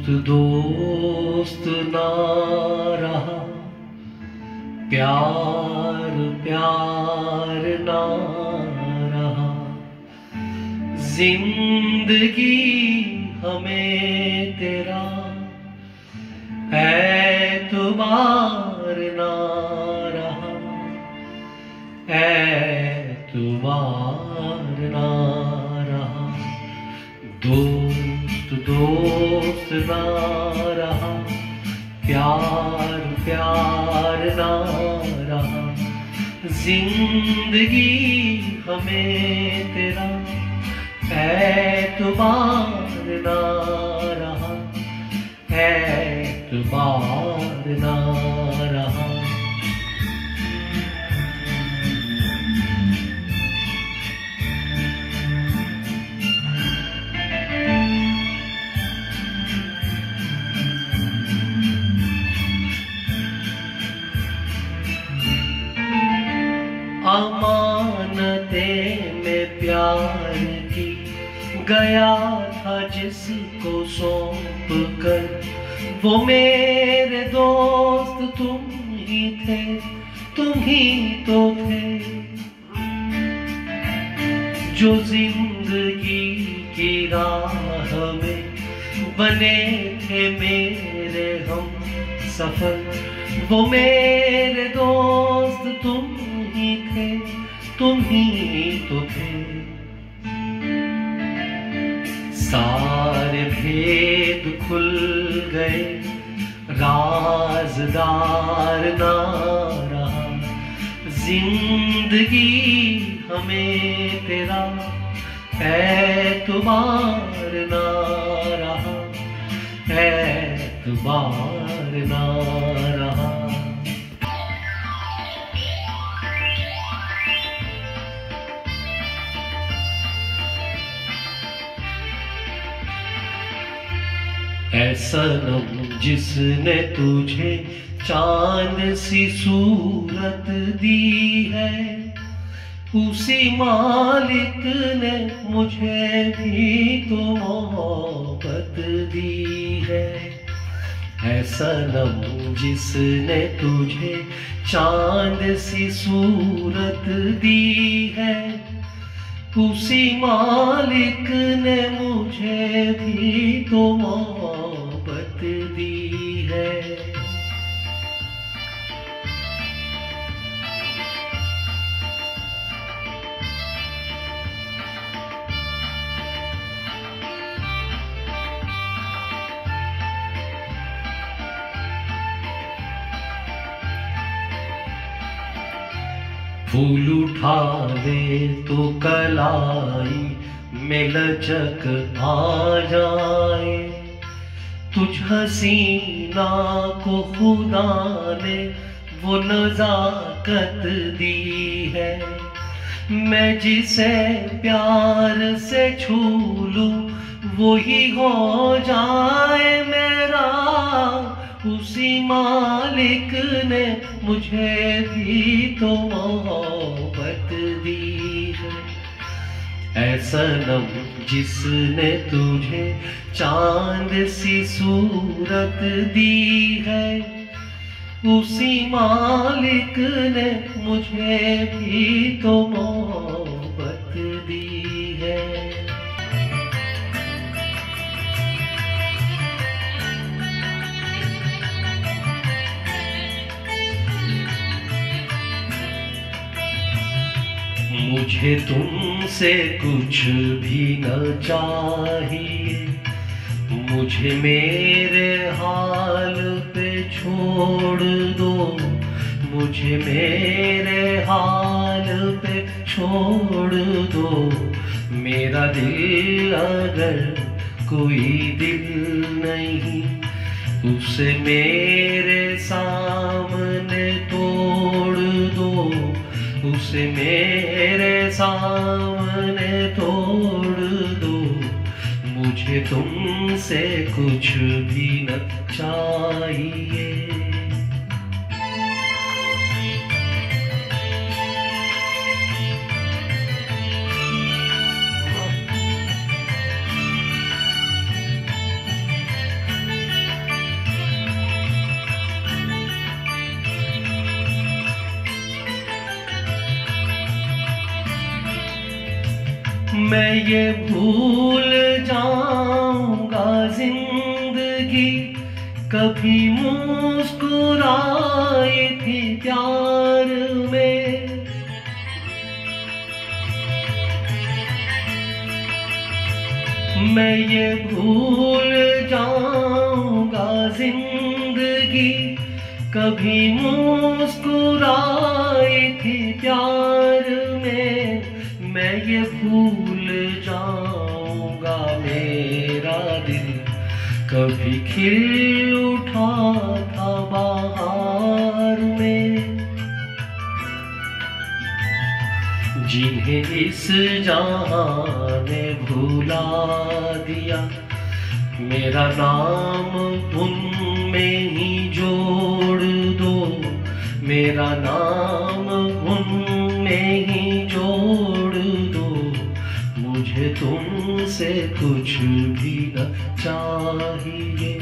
दोस्त ना रहा, प्यार प्यार ना रहा, जिंदगी हमें तेरा एतबार ना रहा, एतबार ना रहा। दोस्त ना रहा, प्यार प्यार ना रहा, जिंदगी हमें तेरा एतबार ना रहा, एतबार ना रहा। अमानतें में प्यार की गया था जिसको सौंप कर, वो मेरे दोस्त तुम ही थे, तुम ही तो थे, जो जिंदगी की राह में बने थे मेरे हम सफर। वो मेरे दोस्त तुम ही थे, तुम ही तो थे, सारे भेद खुल गए, राज़दार ना रहा, जिंदगी हमें तेरा एतबार ना रहा, एतबार ना रहा। ऐ सनम जिसने तुझे चांद सी सूरत दी है, उसी मालिक ने मुझे भी तो मोहब्बत दी है। ऐ सनम जिसने तुझे चांद सी सूरत दी है, उसी मालिक ने मुझे भी तो मोहब्बत दी है। फूल उठावे तो कलाई में लचक आ जाए, तुझ हसीना को खुदा ने वो नजाकत दी है। मैं जिसे प्यार से छू लूं वो ही हो जाए मेरा, उसी मालिक ने मुझे भी तो मोहब्बत दी है। ऐ सनम जिसने तुझे चांद सी सूरत दी है, उसी मालिक ने मुझे भी तो मोहब्बत दी है। मुझे तुमसे कुछ भी न चाहिए, मुझे मेरे हाल पे छोड़ दो, मुझे मेरे हाल पे छोड़ दो। मेरा दिल अगर कोई दिल नहीं, उसे मेरे सामने तोड़ दो, उसे मेरे सामने तोड़ दो। मुझे तुमसे कुछ भी न चाहिए। मैं ये भूल जाऊंगा जिंदगी कभी मुस्कुराई थी प्यार में। मैं ये भूल जाऊंगा जिंदगी कभी मुस्कुराई थी प्यार में। मैं ये भूल जाऊंगा मेरा दिल कभी खिल उठा था बहार में। जिन्हें इस जहां ने भुला दिया मेरा नाम उनमें ही जोड़ दो। मेरा नाम उनमें ही जोड़ दो। मुझे तुमसे कुछ भी न चाहिए।